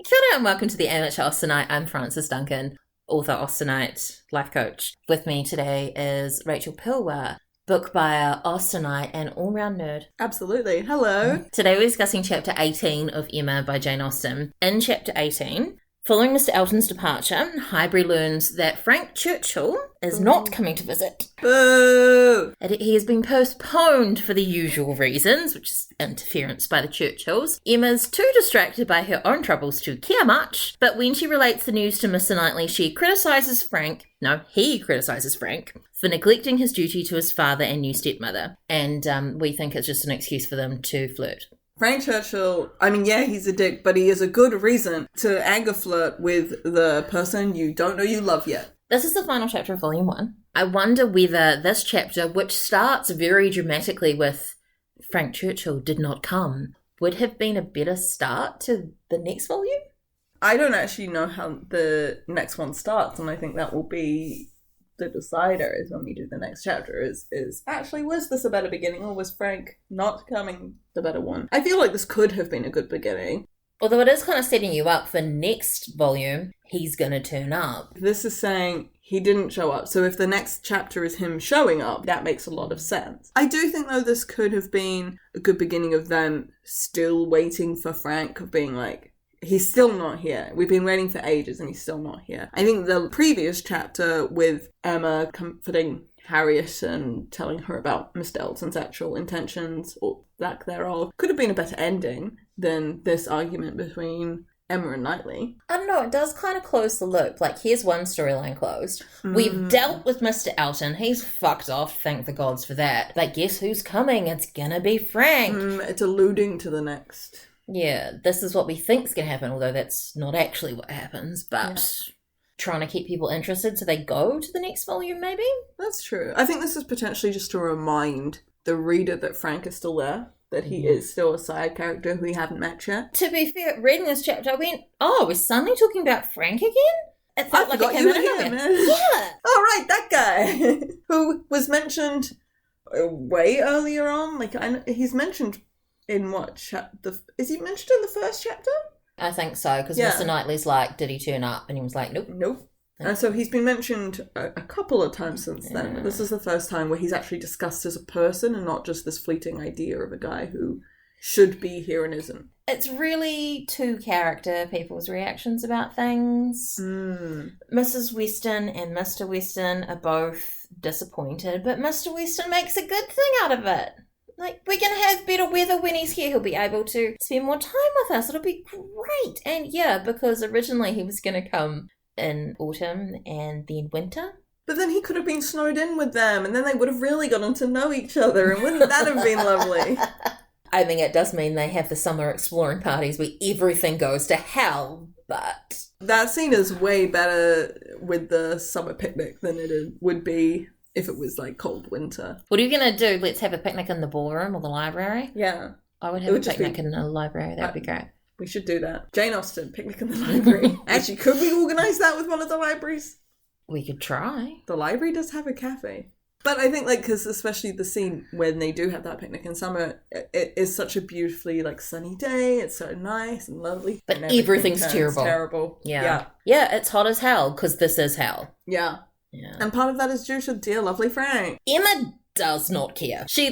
Kia ora and welcome to the Amateur Austenite. I'm Frances Duncan, author, Austenite, life coach. With me today is Rachel Pilwer, book buyer, Austenite, and all-round nerd. Absolutely. Hello. Today we're discussing Chapter 18 of Emma by Jane Austen. In Chapter 18, following Mr. Elton's departure, Highbury learns that Frank Churchill is not coming to visit. Boo! He has been postponed for the usual reasons, which is interference by the Churchills. Emma's too distracted by her own troubles to care much, but when she relates the news to Mr. Knightley, he criticises Frank for neglecting his duty to his father and new stepmother. And we think it's just an excuse for them to flirt. Frank Churchill, he's a dick, but he is a good reason to anger flirt with the person you don't know you love yet. This is the final chapter of Volume 1. I wonder whether this chapter, which starts very dramatically with Frank Churchill did not come, would have been a better start to the next volume? I don't actually know how the next one starts, and I think that will be the decider is when we do the next chapter is actually, was this a better beginning or was Frank not coming the better one? I feel like this could have been a good beginning. Although it is kind of setting you up for next volume, he's going to turn up. This is saying he didn't show up. So if the next chapter is him showing up, that makes a lot of sense. I do think, though, this could have been a good beginning of them still waiting for Frank, of being like, he's still not here. We've been waiting for ages and he's still not here. I think the previous chapter with Emma comforting Harriet and telling her about Mr. Elton's actual intentions, or lack thereof, could have been a better ending than this argument between Emma and Knightley. I don't know, it does kind of close the loop. Like, here's one storyline closed. We've dealt with Mr. Elton. He's fucked off, thank the gods for that. But guess who's coming? It's gonna be Frank. It's alluding to the next. Yeah, this is what we think's gonna happen, although that's not actually what happens, but trying to keep people interested so they go to the next volume, maybe? That's true. I think this is potentially just to remind the reader that Frank is still there, that he is still a side character who we haven't met yet. To be fair, reading this chapter, I went, oh, we're suddenly talking about Frank again? It felt like it came out of nowhere. Yeah. Oh, right, that guy who was mentioned way earlier on. Like, he's mentioned in what chapter? Is he mentioned in the first chapter? I think so, because Mr. Knightley's like, did he turn up? And he was like, nope. Nope. And so he's been mentioned a couple of times since then, but this is the first time where he's actually discussed as a person and not just this fleeting idea of a guy who should be here and isn't. It's really two character people's reactions about things. Mrs. Weston and Mr. Weston are both disappointed, but Mr. Weston makes a good thing out of it. Like, we're going to have better weather when he's here. He'll be able to spend more time with us. It'll be great. And yeah, because originally he was going to come in autumn and then winter. But then he could have been snowed in with them and then they would have really gotten to know each other, and wouldn't that have been lovely? I mean, it does mean they have the summer exploring parties where everything goes to hell, but... That scene is way better with the summer picnic than it would be if it was like cold winter. What are you going to do? Let's have a picnic in the ballroom or the library? Yeah. I would have a picnic in the library. That would be great. We should do that. Jane Austen, picnic in the library. Actually, could we organise that with one of the libraries? We could try. The library does have a cafe. But I think, like, because especially the scene when they do have that picnic in summer, it is such a beautifully, like, sunny day. It's so nice and lovely. But everything's terrible. Yeah. Yeah, it's hot as hell, because this is hell. Yeah. And part of that is due to dear lovely Frank. Emma does not care. She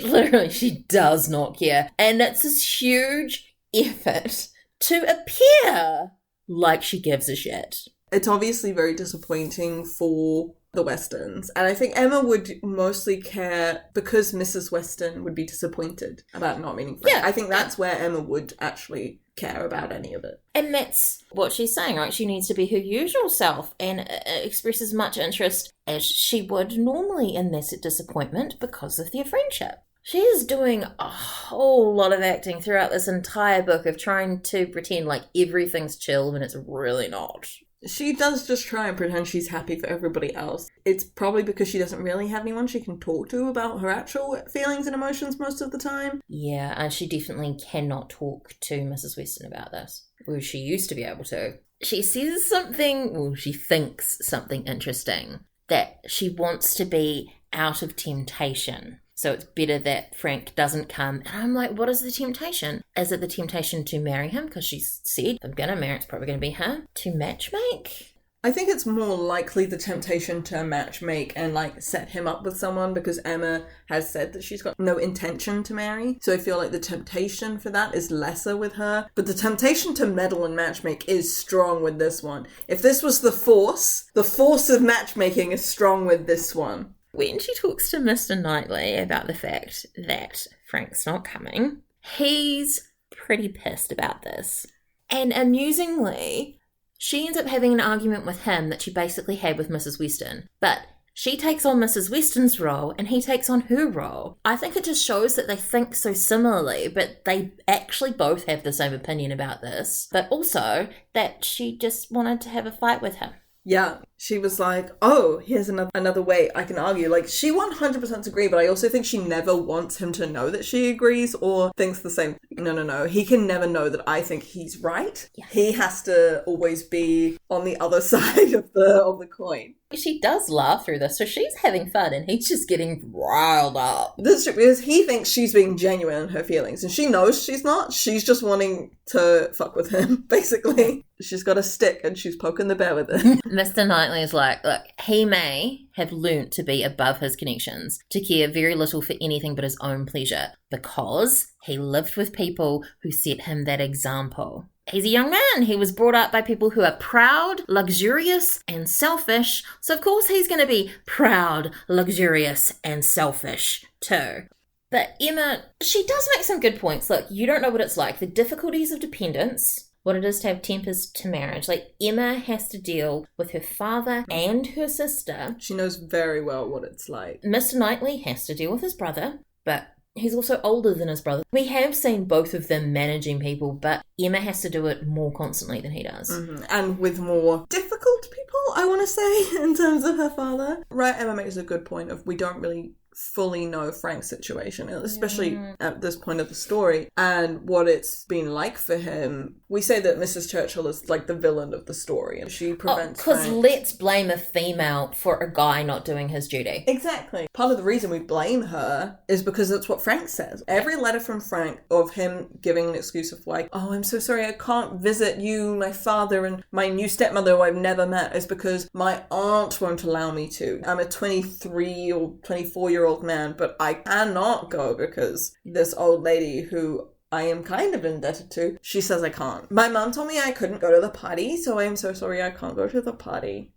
does not care. And it's this huge effort to appear like she gives a shit. It's obviously very disappointing for the Westons. And I think Emma would mostly care because Mrs. Weston would be disappointed about not meeting Frank. Yeah. I think that's where Emma would actually care about any of it. And that's what she's saying, right? She needs to be her usual self and express as much interest as she would normally in this disappointment because of their friendship. She is doing a whole lot of acting throughout this entire book of trying to pretend like everything's chill when it's really not. She does just try and pretend she's happy for everybody else. It's probably because she doesn't really have anyone she can talk to about her actual feelings and emotions most of the time. Yeah, and she definitely cannot talk to Mrs. Weston about this. Or she used to be able to. She says something, well, she thinks something interesting, that she wants to be out of temptation. so it's better that Frank doesn't come. And I'm like, what is the temptation? Is it the temptation to marry him? Because she said, if I'm going to marry, it's probably going to be him. To matchmake? I think it's more likely the temptation to matchmake and like set him up with someone, because Emma has said that she's got no intention to marry. So I feel like the temptation for that is lesser with her. But the temptation to meddle and matchmake is strong with this one. If this was the force of matchmaking is strong with this one. When she talks to Mr. Knightley about the fact that Frank's not coming, he's pretty pissed about this. And amusingly, she ends up having an argument with him that she basically had with Mrs. Weston. But she takes on Mrs. Weston's role and he takes on her role. I think it just shows that they think so similarly, but they actually both have the same opinion about this. But also that she just wanted to have a fight with him. Yeah, she was like, oh, here's another way I can argue. Like, she 100% agree, but I also think she never wants him to know that she agrees or thinks the same. No. He can never know that I think he's right. Yeah. He has to always be on the other side of the coin. She does laugh through this, so she's having fun and he's just getting riled up. This is because he thinks she's being genuine in her feelings and she knows she's not. She's just wanting to fuck with him, basically. She's got a stick and she's poking the bear with it. Mr. Knightley is like, look, he may have learnt to be above his connections, to care very little for anything but his own pleasure, because he lived with people who set him that example. He's a young man. He was brought up by people who are proud, luxurious, and selfish. So of course he's going to be proud, luxurious, and selfish too. But Emma, she does make some good points. Look, you don't know what it's like. The difficulties of dependence, what it is to have tempers to marriage. Like, Emma has to deal with her father and her sister. She knows very well what it's like. Mr. Knightley has to deal with his brother, but he's also older than his brother. We have seen both of them managing people, but Emma has to do it more constantly than he does. Mm-hmm. And with more difficult people, I want to say, in terms of her father. Right, Emma makes a good point of we don't really fully know Frank's situation, especially at this point of the story, and what it's been like for him. We say that Mrs. Churchill is like the villain of the story, and she prevents Because let's blame a female for a guy not doing his duty. Exactly. Part of the reason we blame her is because that's what Frank says. Every letter from Frank of him giving an excuse of like, oh, I'm so sorry I can't visit you, my father, and my new stepmother who I've never met, is because my aunt won't allow me to. I'm a 23 or 24-year-old man, but I cannot go because this old lady who I am kind of indebted to, she says I can't. My mum told me I couldn't go to the party, so I'm so sorry I can't go to the party.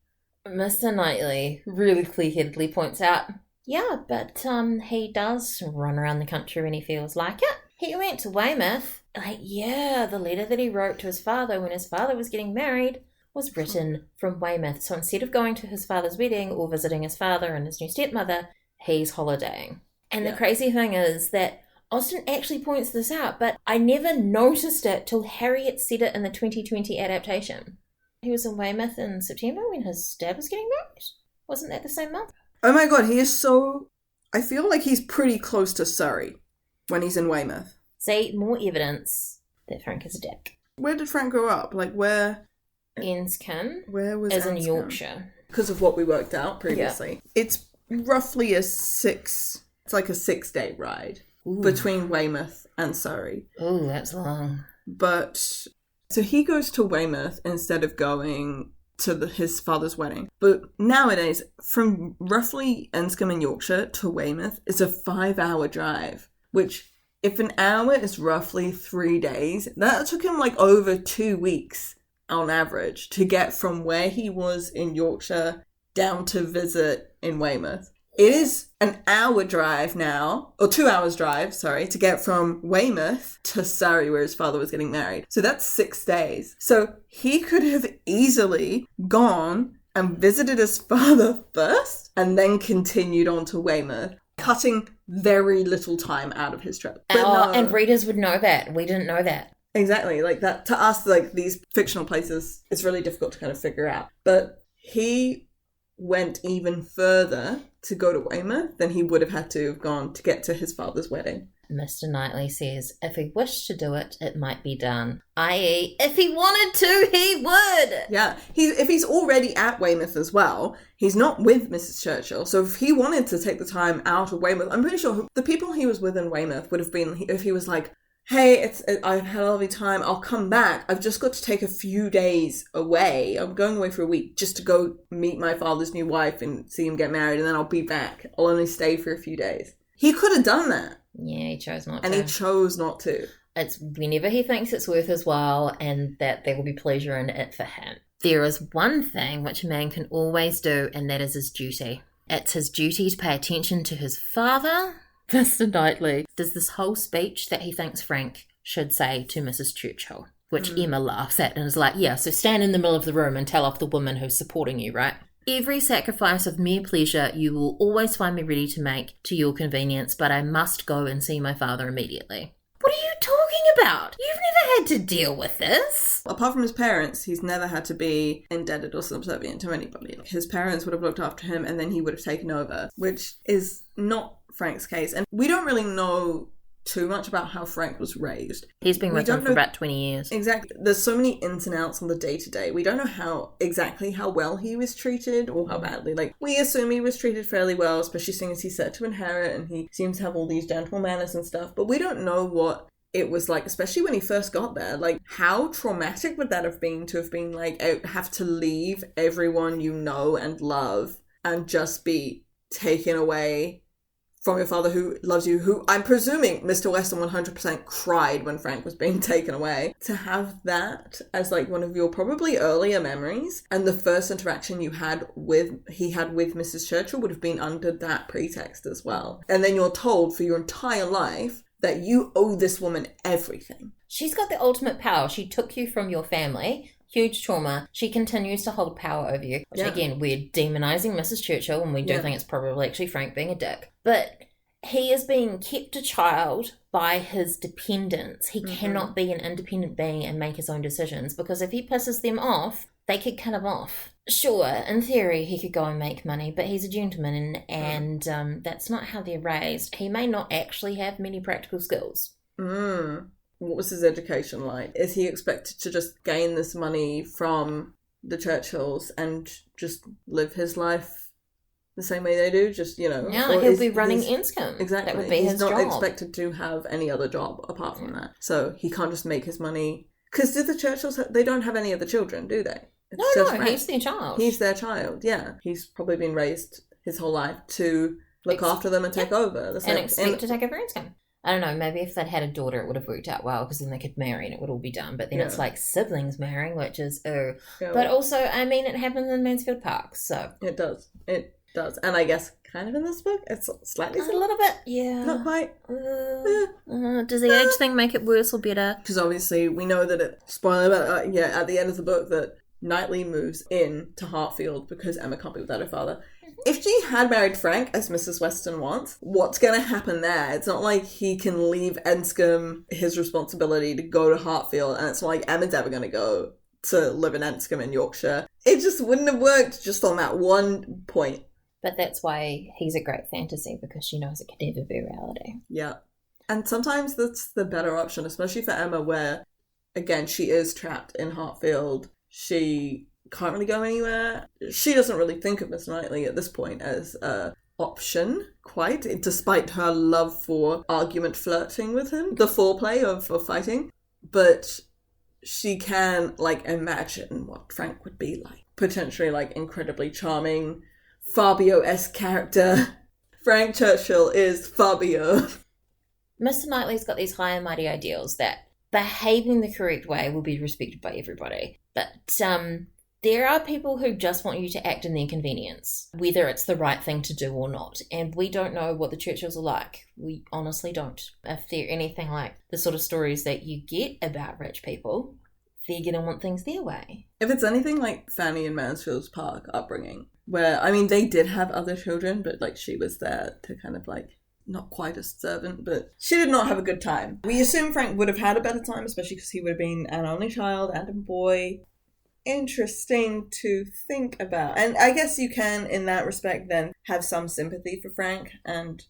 Mr. Knightley really clear-headedly points out, yeah, but he does run around the country when he feels like it. He went to Weymouth. Like, yeah, the letter that he wrote to his father when his father was getting married was written from Weymouth. So instead of going to his father's wedding or visiting his father and his new stepmother, he's holidaying. And the crazy thing is that Austen actually points this out, but I never noticed it till Harriet said it in the 2020 adaptation. He was in Weymouth in September when his dad was getting married. Wasn't that the same month? Oh my god, he is so... I feel like he's pretty close to Surrey when he's in Weymouth. See, more evidence that Frank is a dick. Where did Frank grow up? Like, where... Enscombe. Where was As in Enscombe? Yorkshire. Because of what we worked out previously. Yeah. It's roughly a 6-day ride between Weymouth and Surrey. Ooh, that's long. But, so he goes to Weymouth instead of going to his father's wedding. But nowadays, from roughly Enscombe in Yorkshire to Weymouth is a 5-hour drive, which if an hour is roughly 3 days, that took him like over 2 weeks on average to get from where he was in Yorkshire down to visit in Weymouth. It is an hour drive now, or 2 hours drive, sorry, to get from Weymouth to Surrey where his father was getting married. So that's 6 days. So he could have easily gone and visited his father first and then continued on to Weymouth, cutting very little time out of his trip. And readers would know that. We didn't know that. Exactly, like that, to us, like these fictional places, it's really difficult to kind of figure out. But he went even further to go to Weymouth than he would have had to have gone to get to his father's wedding. Mr. Knightley says, if he wished to do it, it might be done. I.e., if he wanted to, he good. Yeah. If he's already at Weymouth as well, he's not with Mrs. Churchill. So if he wanted to take the time out of Weymouth, I'm pretty sure the people he was with in Weymouth would have been, if he was like, hey, I've had a lovely time, I'll come back. I've just got to take a few days away. I'm going away for a week just to go meet my father's new wife and see him get married, and then I'll be back. I'll only stay for a few days. He could have done that. Yeah, he chose not to. And he chose not to. It's whenever he thinks it's worth his while and that there will be pleasure in it for him. There is one thing which a man can always do, and that is his duty. It's his duty to pay attention to his father, Mr. Knightley. There's this whole speech that he thinks Frank should say to Mrs. Churchill, which Emma laughs at and is like, yeah, so stand in the middle of the room and tell off the woman who's supporting you, right? Every sacrifice of mere pleasure you will always find me ready to make to your convenience, but I must go and see my father immediately. What are you talking about? You've never had to deal with this. Apart from his parents, he's never had to be indebted or subservient to anybody. His parents would have looked after him and then he would have taken over, which is not Frank's case. And we don't really know too much about how Frank was raised. He's been with him for about 20 years. Exactly. There's so many ins and outs on the day-to-day. We don't know exactly how well he was treated or how badly. Like, we assume he was treated fairly well, especially seeing as he's set to inherit and he seems to have all these gentle manners and stuff. But we don't know what it was like, especially when he first got there. Like, how traumatic would that have been to have been like, have to leave everyone you know and love and just be taken away from your father who loves you, who I'm presuming Mr. Weston 100% cried when Frank was being taken away. To have that as like one of your probably earlier memories, and the first interaction he had with Mrs. Churchill would have been under that pretext as well. And then you're told for your entire life that you owe this woman everything. She's got the ultimate power. She took you from your family. Huge trauma. She continues to hold power over you. Which, again, we're demonising Mrs. Churchill, and we do think it's probably actually Frank being a dick. But he is being kept a child by his dependents. He cannot be an independent being and make his own decisions, because if he pisses them off, they could cut him off. Sure, in theory, he could go and make money, but he's a gentleman, and that's not how they're raised. He may not actually have many practical skills. What was his education like? Is he expected to just gain this money from the Churchills and just live his life the same way they do? Just, you know... Yeah, he'll be running Enscombe. Exactly. That would be his job. He's not expected to have any other job apart from that. So he can't just make his money... Because did the Churchills... They don't have any other children, do they? No, he's their child. He's their child, yeah. He's probably been raised his whole life to look after them and take over. And expect to take over Enscombe. I don't know, maybe if they'd had a daughter, it would have worked out well, because then they could marry and it would all be done. But then it's like siblings marrying, which is, Yeah, but also, I mean, it happens in Mansfield Park, so. It does. It does. And I guess kind of in this book, it's slightly a little bit, yeah. Not quite. Does the age thing make it worse or better? Because obviously we know that spoiler alert, at the end of the book that Knightley moves in to Hartfield because Emma can't be without her father. If she had married Frank, as Mrs. Weston wants, what's going to happen there? It's not like he can leave Enscombe, his responsibility, to go to Hartfield, and it's not like Emma's ever going to go to live in Enscombe in Yorkshire. It just wouldn't have worked just on that one point. But that's why he's a great fantasy, because she knows it can never be reality. Yeah. And sometimes that's the better option, especially for Emma, where, again, she is trapped in Hartfield. She can't really go anywhere. She doesn't really think of Miss Knightley at this point as a option, quite, despite her love for argument flirting with him, the foreplay of fighting. But she can, like, imagine what Frank would be like. Potentially, like, incredibly charming, Fabio-esque character. Frank Churchill is Fabio. Mr. Knightley's got these high and mighty ideals that behaving the correct way will be respected by everybody. But there are people who just want you to act in their convenience, whether it's the right thing to do or not. And we don't know what the Churchills are like. We honestly don't. If they're anything like the sort of stories that you get about rich people, they're going to want things their way. If it's anything like Fanny and Mansfield Park upbringing, where, I mean, they did have other children, but, like, she was there to kind of, like, not quite a servant, but she did not have a good time. We assume Frank would have had a better time, especially because he would have been an only child and a boy. Interesting to think about. And I guess you can, in that respect, then have some sympathy for Frank and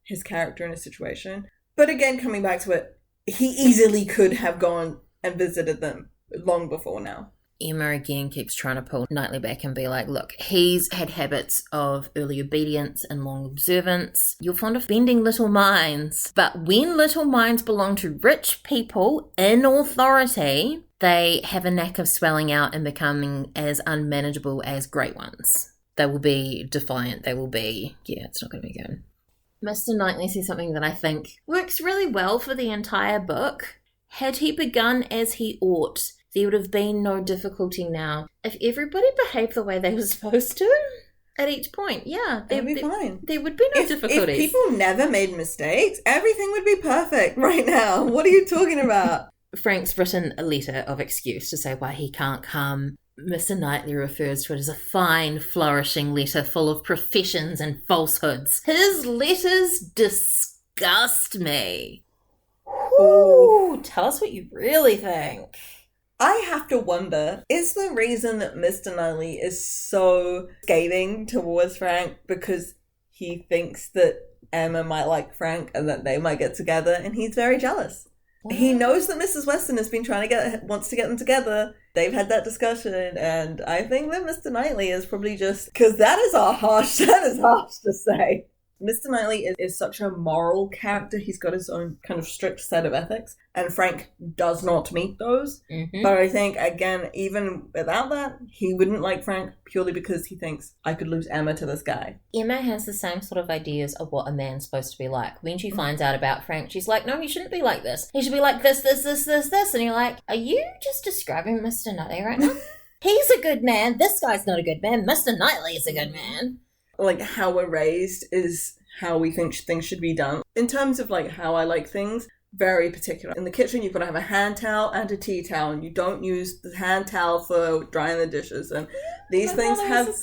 his character in his situation. But again, coming back to it, he easily could have gone and visited them long before now. Emma again keeps trying to pull Knightley back and be like, look, he's had habits of early obedience and long observance. You're fond of bending little minds. But when little minds belong to rich people in authority, they have a knack of swelling out and becoming as unmanageable as great ones. They will be defiant. They will be, it's not going to be good. Mr. Knightley says something that I think works really well for the entire book. Had he begun as he ought, there would have been no difficulty now. If everybody behaved the way they were supposed to at each point, they'd be fine. There would be no difficulties. If people never made mistakes, everything would be perfect right now. What are you talking about? Frank's written a letter of excuse to say why he can't come. Mr. Knightley refers to it as a fine, flourishing letter full of professions and falsehoods. His letters disgust me. Ooh, tell us what you really think. I have to wonder, is the reason that Mr. Knightley is so scathing towards Frank because he thinks that Emma might like Frank and that they might get together, and he's very jealous? What? He knows that Mrs. Weston has been wants to get them together. They've had that discussion, and I think that Mr. Knightley is probably just, because that is harsh to say. Mr. Knightley is such a moral character. He's got his own kind of strict set of ethics, and Frank does not meet those. Mm-hmm. But I think, again, even without that, he wouldn't like Frank purely because he thinks, I could lose Emma to this guy. Emma has the same sort of ideas of what a man's supposed to be like. When she finds out about Frank, she's like, no, he shouldn't be like this. He should be like this. And you're like, are you just describing Mr. Knightley right now? He's a good man. This guy's not a good man. Mr. Knightley is a good man. Like, how we're raised is how we think things should be done. In terms of, like, how I like things, very particular. In the kitchen, you've got to have a hand towel and a tea towel, and you don't use the hand towel for drying the dishes. And these things have...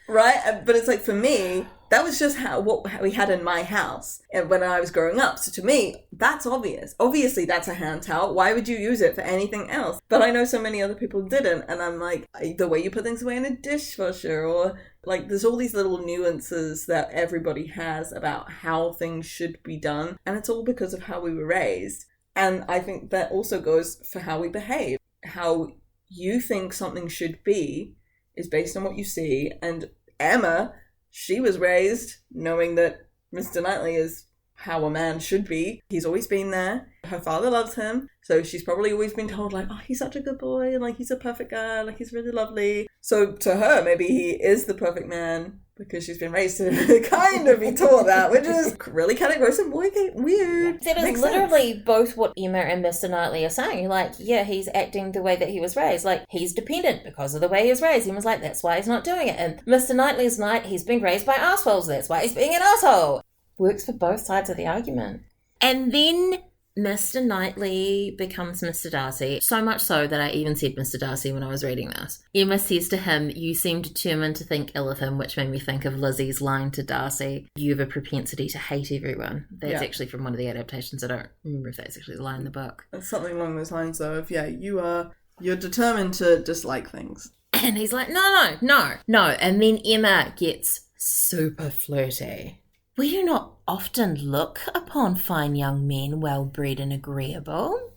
Right? But it's like, for me, that was just what we had in my house and when I was growing up. So to me, that's obvious. Obviously, that's a hand towel. Why would you use it for anything else? But I know so many other people didn't. And I'm like, the way you put things away in a dishwasher, or like, there's all these little nuances that everybody has about how things should be done. And it's all because of how we were raised. And I think that also goes for how we behave. How you think something should be is based on what you see. And Emma, she was raised knowing that Mr. Knightley is how a man should be. He's always been there. Her father loves him. So she's probably always been told, like, oh, he's such a good boy, and, like, he's a perfect guy, like, he's really lovely. So to her, maybe he is the perfect man because she's been raised to kind of be taught that, which is really kind of gross and weird. That is literally both what Emma and Mr. Knightley are saying. You're like, yeah, he's acting the way that he was raised. Like, he's dependent because of the way he was raised. Emma's like, that's why he's not doing it. And Mr. Knightley's he's been raised by arseholes. That's why he's being an arsehole. Works for both sides of the argument. And then Mr. Knightley becomes Mr. Darcy, so much so that I even said Mr. Darcy when I was reading this. Emma says to him, you seem determined to think ill of him, which made me think of Lizzie's line to Darcy, you have a propensity to hate everyone. That's actually from one of the adaptations. I don't remember if that's actually the line in the book. It's something along those lines, though, of, you're determined to dislike things. And he's like, no. And then Emma gets super flirty. We do not often look upon fine young men well-bred and agreeable.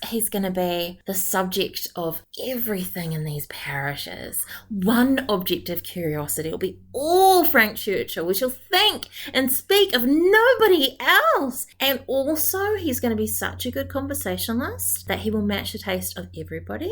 He's going to be the subject of everything in these parishes. One object of curiosity. It'll be all Frank Churchill. We shall think and speak of nobody else. And also, he's going to be such a good conversationalist that he will match the taste of everybody.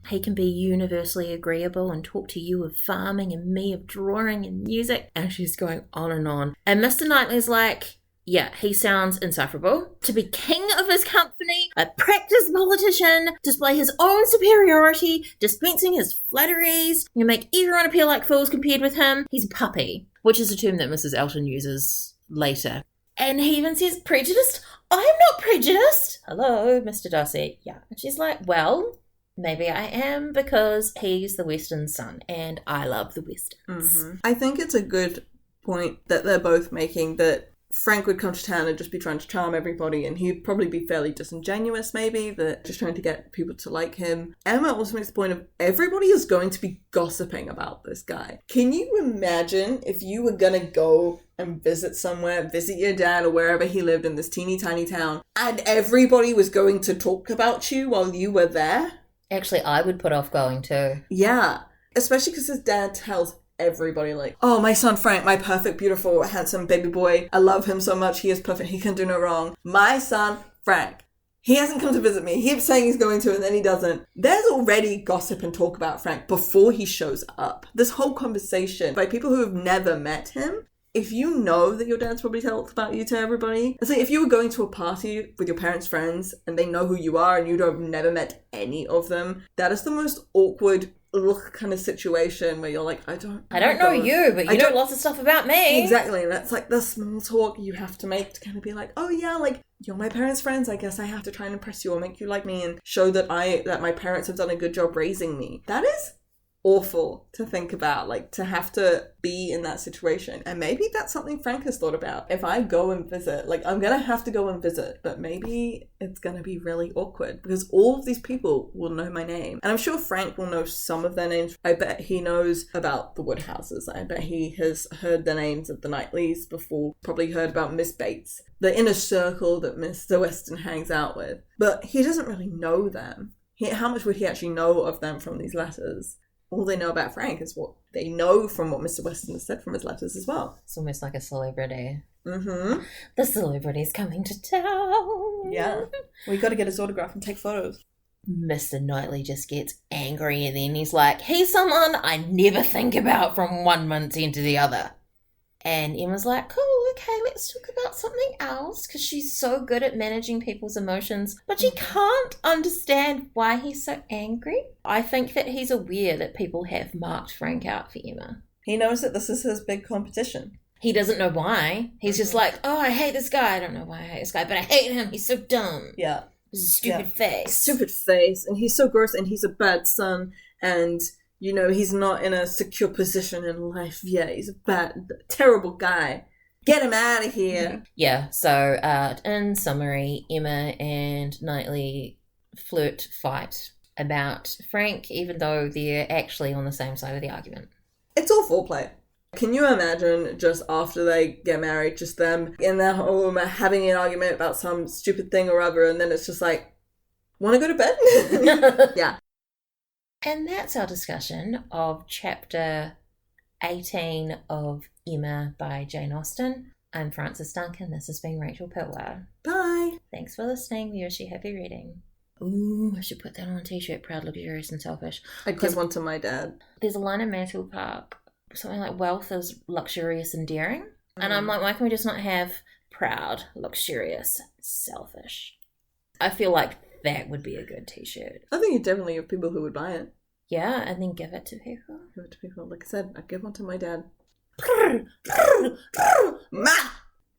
He can be universally agreeable and talk to you of farming and me of drawing and music. And she's going on and on. And Mr. Knightley's like, yeah, he sounds insufferable. To be king of his company, a practiced politician, display his own superiority, dispensing his flatteries, you make everyone appear like fools compared with him. He's a puppy, which is a term that Mrs. Elton uses later. And he even says, prejudiced? I'm not prejudiced. Hello, Mr. Darcy. Yeah. And she's like, well, maybe I am because he's the Western son and I love the Westerns. Mm-hmm. I think it's a good point that they're both making, that Frank would come to town and just be trying to charm everybody, and he'd probably be fairly disingenuous, maybe, that just trying to get people to like him. Emma also makes the point of everybody is going to be gossiping about this guy. Can you imagine if you were going to go and visit somewhere, visit your dad or wherever he lived in this teeny tiny town, and everybody was going to talk about you while you were there? Actually, I would put off going too. Yeah. Especially because his dad tells everybody, like, oh, my son Frank, my perfect, beautiful, handsome baby boy. I love him so much. He is perfect. He can do no wrong. My son Frank. He hasn't come to visit me. He keeps saying he's going to and then he doesn't. There's already gossip and talk about Frank before he shows up. This whole conversation by people who have never met him. If you know that your dad's probably talked about you to everybody, it's like if you were going to a party with your parents' friends and they know who you are and you've never met any of them, that is the most awkward kind of situation where you're like, I don't know you, but you know lots of stuff about me. Exactly. And that's like the small talk you have to make to kind of be like, oh yeah, like, you're my parents' friends. I guess I have to try and impress you or make you like me and show that my parents have done a good job raising me. That is awful to think about, like, to have to be in that situation. And maybe that's something Frank has thought about. If I go and visit, like, I'm gonna have to go and visit, but maybe it's gonna be really awkward because all of these people will know my name. And I'm sure Frank will know some of their names. I bet he knows about the Woodhouses. I bet he has heard the names of the Knightleys before, probably heard about Miss Bates, the inner circle that Mr. Weston hangs out with. But he doesn't really know them. How much would he actually know of them from these letters? All they know about Frank is what they know from what Mr. Weston has said from his letters as well. It's almost like a celebrity. Mm-hmm. The celebrity's coming to town. Yeah. We got to get his autograph and take photos. Mr. Knightley just gets angry and then he's like, he's someone I never think about from one month into the other. And Emma's like, cool, okay, let's talk about something else, because she's so good at managing people's emotions, but she can't understand why he's so angry. I think that he's aware that people have marked Frank out for Emma. He knows that this is his big competition. He doesn't know why. He's just like, oh, I hate this guy. I don't know why I hate this guy, but I hate him. He's so dumb. Yeah. His stupid face. Stupid face. And he's so gross and he's a bad son and... You know, he's not in a secure position in life yet. He's a bad, terrible guy. Get him out of here. Yeah, so in summary, Emma and Knightley fight about Frank, even though they're actually on the same side of the argument. It's all foreplay. Can you imagine just after they get married, just them in their home having an argument about some stupid thing or other, and then it's just like, want to go to bed? Yeah. And that's our discussion of chapter 18 of Emma by Jane Austen. I'm Frances Duncan. This has been Rachel Pitwell. Bye. Thanks for listening. We wish you happy reading. Ooh, I should put that on a t-shirt. Proud, luxurious and selfish. I'd give one to my dad. There's a line in Mantle Park, something like wealth is luxurious and daring. And I'm like, why can we just not have proud, luxurious, selfish? I feel like that would be a good t-shirt. I think you definitely have people who would buy it. Yeah, and then give it to people. Give it to people. Like I said, I'd give one to my dad. Ma!